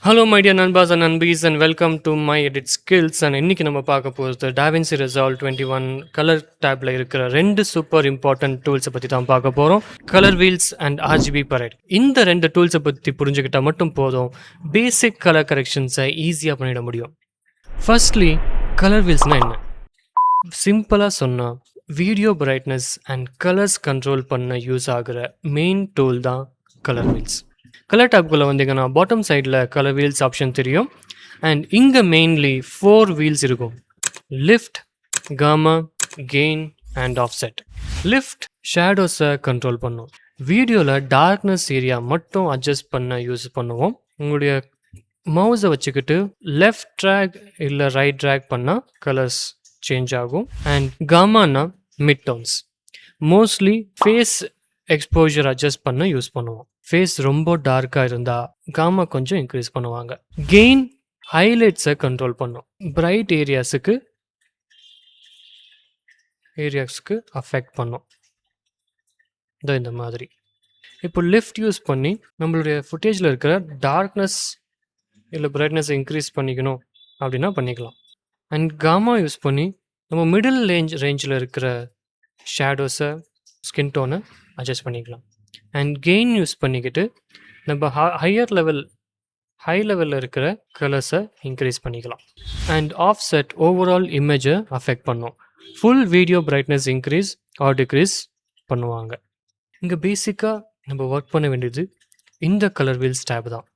Hello, my dear Nanbas and Nanbis, and welcome to my edit skills. And இன்னைக்கு நம்ம பார்க்க போகிறது DaVinci Resolve 21 colour டேப்ல இருக்கிற ரெண்டு சூப்பர் இம்பார்ட்டன்ட் டூல்ஸை பற்றி தான் பார்க்க போகிறோம். Colour wheels and RGB Parade. இந்த ரெண்டு டூல்ஸை பற்றி புரிஞ்சுக்கிட்டால் மட்டும் போதும், பேசிக் கலர் கரெக்ஷன்ஸை ஈஸியாக பண்ணிட முடியும். ஃபர்ஸ்ட்லி, கலர் வீல்ஸ்னால் என்ன? சிம்பிளாக சொன்னால், video brightness and colours control பண்ண யூஸ் ஆகிற மெயின் டூல் தான் கலர் வீல்ஸ். கலர் டேப்குள்ளே வந்தீங்கன்னா பாட்டம் சைடில் கலர் வீல்ஸ் ஆப்ஷன் தெரியும். அண்ட் இங்கே மெயின்லி 4 வீல்ஸ் இருக்கும்: lift, gamma, gain and offset. Lift ஷேடோஸை கண்ட்ரோல் பண்ணும். வீடியோவில் டார்க்னஸ் ஏரியா மட்டும் அட்ஜஸ்ட் பண்ண யூஸ் பண்ணுவோம். உங்களுடைய மவுஸை வச்சுக்கிட்டு லெஃப்ட் ட்ராக் இல்லை ரைட் ட்ராக் பண்ணால் கலர்ஸ் சேஞ்ச் ஆகும். அண்ட் காமானா mid tones. Mostly face exposure adjust பண்ண யூஸ் பண்ணுவோம். ஃபேஸ் ரொம்ப டார்க்காக இருந்தால் காமா கொஞ்சம் இன்க்ரீஸ் பண்ணுவாங்க. கெயின் ஹைலைட்ஸை கண்ட்ரோல் பண்ணும். பிரைட் ஏரியாஸுக்கு அஃபெக்ட் பண்ணும். இந்த மாதிரி. இப்போ லிஃப்ட் யூஸ் பண்ணி நம்மளுடைய ஃபுட்டேஜில் இருக்கிற டார்க்னஸ் இல்லை பிரைட்னஸை இன்க்ரீஸ் பண்ணிக்கணும் அப்படின்னா பண்ணிக்கலாம். அண்ட் காமா யூஸ் பண்ணி நம்ம மிடில் ரேஞ்சில் இருக்கிற ஷேடோஸை, ஸ்கின் டோனை அட்ஜஸ்ட் பண்ணிக்கலாம். அண்ட் கெயின் யூஸ் பண்ணிக்கிட்டு நம்ம ஹை லெவலில் இருக்கிற கலர்ஸை இன்க்ரீஸ் பண்ணிக்கலாம். அண்ட் ஆஃப்செட் ஓவரால் இமேஜை அஃபெக்ட் பண்ணும். Full video brightness increase R degrees பண்ணுவாங்க. இங்கே பேசிக்காக நம்ம ஒர்க் பண்ண வேண்டியது இந்த கலர் வீல்ஸ் டேப் தான்.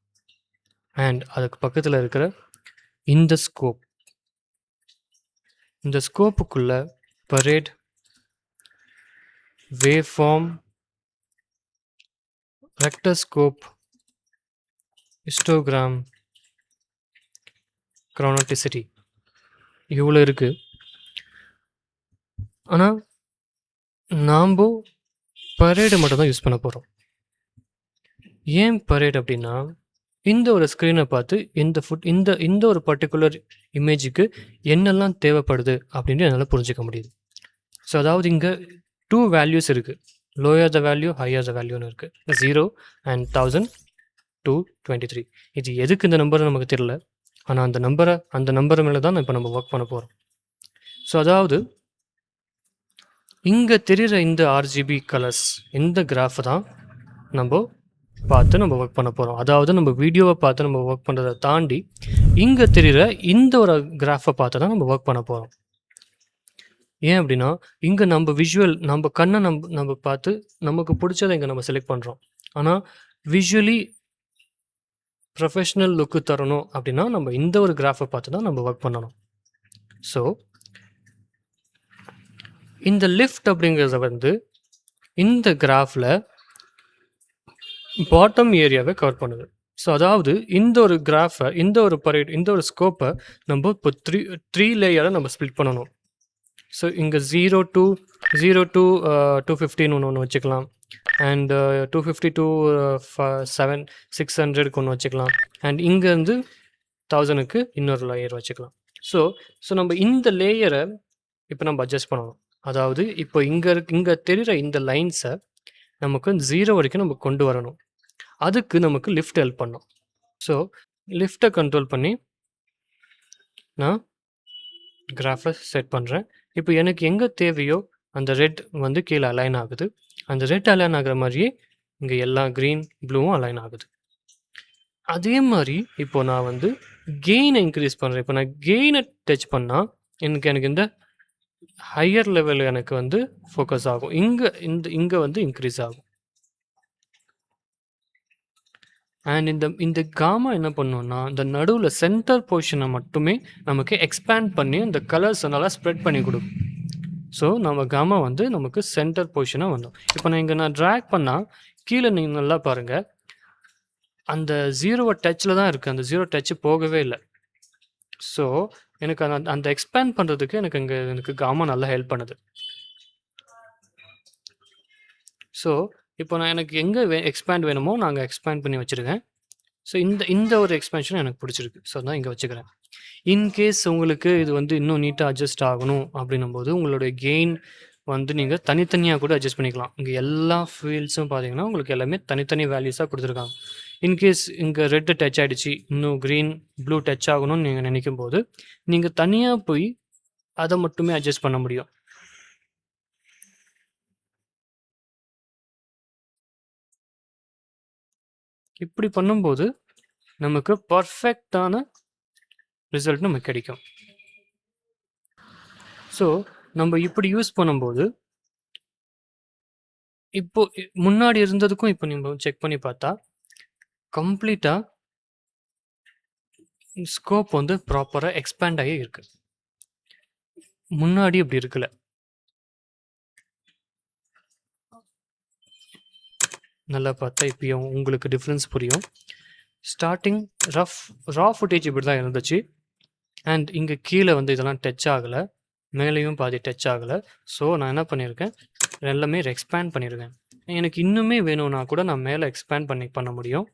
அண்ட் அதுக்கு பக்கத்தில் இருக்கிற இந்த ஸ்கோப். இந்த ஸ்கோப்புக்குள்ளே பரேட், வேவ் ஃபார்ம், ரெக்டஸ்கோப், ஹிஸ்டோகிராம், க்ரோனோட்டிசிட்டி இவ்வளோ இருக்குது. ஆனால் நாம் பரேடு மட்டும் தான் யூஸ் பண்ண போகிறோம். ஏன் பரேட் அப்படின்னா, இந்த ஒரு ஸ்க்ரீனை பார்த்து இந்த ஒரு பர்டிகுலர் இமேஜுக்கு என்னெல்லாம் தேவைப்படுது அப்படின்னு என்னால் புரிஞ்சிக்க முடியுது. ஸோ அதாவது இங்கே 2 வேல்யூஸ் இருக்குது. லோயர் த வேல்யூ, ஹையர் த வேல்யூன்னு இருக்குது. 0 and 1000-23. இது எதுக்கு இந்த நம்பர் நமக்கு தெரியல. ஆனால் அந்த நம்பர் மேலே தான் இப்போ நம்ம ஒர்க் பண்ண போகிறோம். ஸோ அதாவது இங்கே தெரிகிற இந்த RGB கலர்ஸ், இந்த கிராஃபை தான் நம்ம ஒர்க் பண்ண போகிறோம். அதாவது நம்ம வீடியோவை பார்த்து நம்ம ஒர்க் பண்ணுறதை தாண்டி இங்கே தெரிகிற இந்த ஒரு கிராஃபை பார்த்து தான் நம்ம ஒர்க் பண்ண போகிறோம். ஏன் அப்படின்னா, இங்கே நம்ம கண்ணை நம்ம பார்த்து நமக்கு பிடிச்சதை இங்கே நம்ம செலக்ட் பண்ணுறோம். ஆனால் விஷுவலி ப்ரொஃபஷ்னல் லுக்கு தரணும் அப்படின்னா நம்ம இந்த ஒரு கிராஃபை பார்த்து தான் நம்ம ஒர்க் பண்ணணும். ஸோ இந்த லிஃப்ட் அப்படிங்கிறத இந்த கிராஃபில் பாட்டம் ஏரியாவை கவர் பண்ணுது. ஸோ அதாவது இந்த ஒரு கிராஃபை, இந்த ஒரு பரேட், இந்த ஒரு ஸ்கோப்பை நம்ம இப்போ 3 லேயரை நம்ம ஸ்ப்ளிட் பண்ணணும். ஸோ இங்கே 0 to 215 ஒன்று வச்சுக்கலாம். அண்ட் 250 to 600க்கு ஒன்று வச்சுக்கலாம். அண்ட் இங்கேருந்து 1000க்கு இன்னொரு லேயர் வச்சுக்கலாம். ஸோ நம்ம இந்த லேயரை இப்போ நம்ம அட்ஜஸ்ட் பண்ணணும். அதாவது இப்போ இங்கே தெரிகிற இந்த லைன்ஸை நமக்கு 0 வரைக்கும் நம்ம கொண்டு வரணும். அதுக்கு நமக்கு லிஃப்ட் ஹெல்ப் பண்ணும். ஸோ லிஃப்ட்டை கண்ட்ரோல் பண்ணி நான் கிராஃபை செட் பண்ணுறேன். இப்போ எனக்கு எங்கே தேவையோ அந்த ரெட் கீழே அலைன் ஆகுது. அந்த ரெட் அலைன் ஆகிற மாதிரியே இங்கே எல்லா க்ரீன், ப்ளூவும் அலைன் ஆகுது. அதே மாதிரி இப்போ நான் கெயினை இன்க்ரீஸ் பண்ணுறேன். இப்போ நான் கெயினை டச் பண்ணால் எனக்கு இந்த ஹையர் லெவல் எனக்கு ஃபோக்கஸ் ஆகும். இங்கே இன்க்ரீஸ் ஆகும். அண்ட் இந்த காமா என்ன பண்ணுவோம்னா, இந்த நடுவில் சென்டர் பொசிஷனை மட்டுமே நமக்கு எக்ஸ்பேண்ட் பண்ணி இந்த கலர்ஸ் நல்லா ஸ்ப்ரெட் பண்ணி கொடுக்கும். ஸோ நம்ம காமா நமக்கு சென்டர் பொசிஷனாக வந்தோம். இப்போ நான் ட்ராக் பண்ணால் கீழே நீங்கள் நல்லா பாருங்கள், அந்த 0 டச்சில் தான் இருக்குது. அந்த 0 டச்சு போகவே இல்லை. ஸோ எனக்கு அந்த எக்ஸ்பேண்ட் பண்ணுறதுக்கு எனக்கு காமா நல்லா ஹெல்ப் பண்ணுது. ஸோ இப்போ எனக்கு எங்கே எக்ஸ்பேண்ட் வேணுமோ நாங்கள் எக்ஸ்பேண்ட் பண்ணி வச்சுருக்கேன். ஸோ இந்த ஒரு எக்ஸ்பேன்ஷன் எனக்கு பிடிச்சிருக்கு. ஸோ தான் இங்கே வச்சுக்கிறேன். இன்கேஸ் உங்களுக்கு இது இன்னும் நீட்டாக அட்ஜஸ்ட் ஆகணும் அப்படின்னும் போது உங்களுடைய கெயின் நீங்கள் தனித்தனியாக கூட அட்ஜஸ்ட் பண்ணிக்கலாம். இங்கே எல்லா ஃபீல்ட்ஸும் பார்த்தீங்கன்னா உங்களுக்கு எல்லாமே தனித்தனி வேல்யூஸாக கொடுத்துருக்காங்க. இன்கேஸ் இங்கே ரெட்டு டச் ஆகிடுச்சு, இன்னும் க்ரீன் ப்ளூ டச் ஆகணும்னு நீங்கள் நினைக்கும் போது நீங்கள் தனியாக போய் அதை மட்டுமே அட்ஜஸ்ட் பண்ண முடியும். இப்படி பண்ணும்போது நமக்கு பர்ஃபெக்டான ரிசல்ட் நமக்கு கிடைக்கும். ஸோ நம்ம இப்படி யூஸ் பண்ணும்போது இப்போ முன்னாடி இருந்ததுக்கும் இப்போ நம்ம செக் பண்ணி பார்த்தா கம்ப்ளீட்டாக ஸ்கோப் வந்து ப்ராப்பராக எக்ஸ்பேண்ட் ஆகி இருக்கு. முன்னாடி இப்படி இருக்குல்ல. நல்லா பார்த்தா இப்பயும் உங்களுக்கு டிஃப்ரென்ஸ் புரியும். ஸ்டார்டிங் ரா ஃபுட்டேஜ் இப்படி தான் இருந்துச்சு. அண்ட் இங்கே கீழே வந்து இதெல்லாம் டச் ஆகலை, மேலேயும் பாதி டச் ஆகலை. ஸோ நான் என்ன பண்ணியிருக்கேன், எல்லாமே எக்ஸ்பேண்ட் பண்ணியிருக்கேன். எனக்கு இன்னுமே வேணும்னா கூட நான் மேலே எக்ஸ்பேண்ட் பண்ண முடியும்.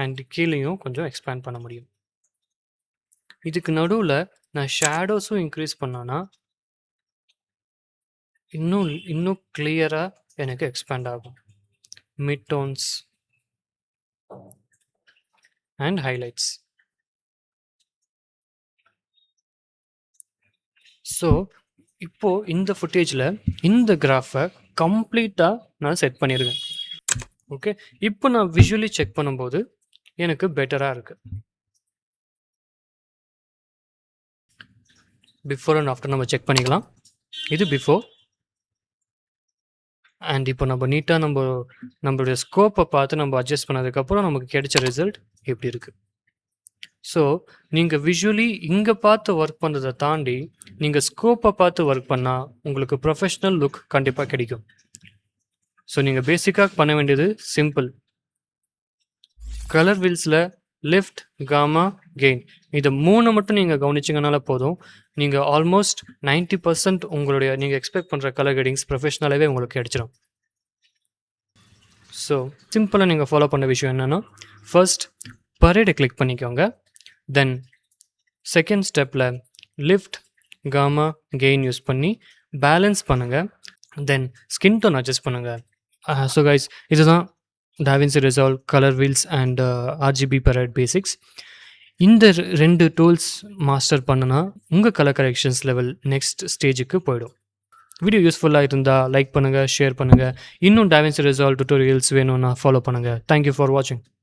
அண்ட் கீழேயும் கொஞ்சம் எக்ஸ்பேண்ட் பண்ண முடியும். இதுக்கு நடுவில் நான் ஷேடோஸும் இன்க்ரீஸ் பண்ணேன்னா இன்னும் கிளியராக எனக்கு எக்ஸ்பேண்ட் ஆகும். Mid don'ts and highlights. So இப்போது இந்த ஃபுட்டேஜில் இந்த கிராஃபை கம்ப்ளீட்டாக நான் செட் பண்ணியிருக்கேன். ஓகே, இப்போ நான் விஷுவலி செக் பண்ணும்போது எனக்கு பெட்டராக இருக்குது. பிஃபோர் அண்ட் ஆஃப்டர் நம்ம செக் பண்ணிக்கலாம். இது பிஃபோர். அண்ட் இப்போ நம்ம நீட்டாக நம்மளுடைய ஸ்கோப்பை பார்த்து நம்ம அட்ஜஸ்ட் பண்ணதுக்கப்புறம் நமக்கு கிடைச்ச ரிசல்ட் எப்படி இருக்குது. ஸோ நீங்கள் விஷுவலி இங்கே பார்த்து ஒர்க் பண்ணுறதை தாண்டி நீங்கள் ஸ்கோப்பை பார்த்து ஒர்க் பண்ணால் உங்களுக்கு ப்ரொஃபஷ்னல் லுக் கண்டிப்பாக கிடைக்கும். ஸோ நீங்கள் பேசிக்காக பண்ண வேண்டியது சிம்பிள். கலர் வீல்ஸில் லிஃப்ட், காமா, கெயின் இதை 3 மட்டும் நீங்கள் கவனிச்சிங்கனால போதும். நீங்கள் ஆல்மோஸ்ட் 90% உங்களுடைய நீங்கள் எக்ஸ்பெக்ட் பண்ணுற கலர் கிரேடிங்ஸ் ப்ரொஃபஷ்னலாகவே உங்களுக்கு கிடைச்சிடும். ஸோ சிம்பிளாக நீங்கள் ஃபாலோ பண்ண விஷயம் என்னென்னா, ஃபர்ஸ்ட் பரேடை கிளிக் பண்ணிக்கோங்க. தென் செகண்ட் ஸ்டெப்பில் லிஃப்ட், காமா, கெயின் யூஸ் பண்ணி பேலன்ஸ் பண்ணுங்கள். தென் ஸ்கின் டோன் அட்ஜஸ்ட் பண்ணுங்கள். ஸோ கைஸ், இதுதான் DaVinci Resolve, Color Wheels and RGB Parade Basics. இந்த 2 டூல்ஸ் மாஸ்டர் பண்ணுனா உங்கள் கலர் கரெக்ஷன்ஸ் லெவல் நெக்ஸ்ட் ஸ்டேஜுக்கு போயிடும். வீடியோ யூஸ்ஃபுல்லாக இருந்தால் லைக் பண்ணுங்கள், ஷேர் பண்ணுங்கள். இன்னும் DaVinci Resolve டுட்டோரியல்ஸ் வேணும்னா ஃபாலோ பண்ணுங்கள். தேங்க்யூ ஃபார் வாட்சிங்.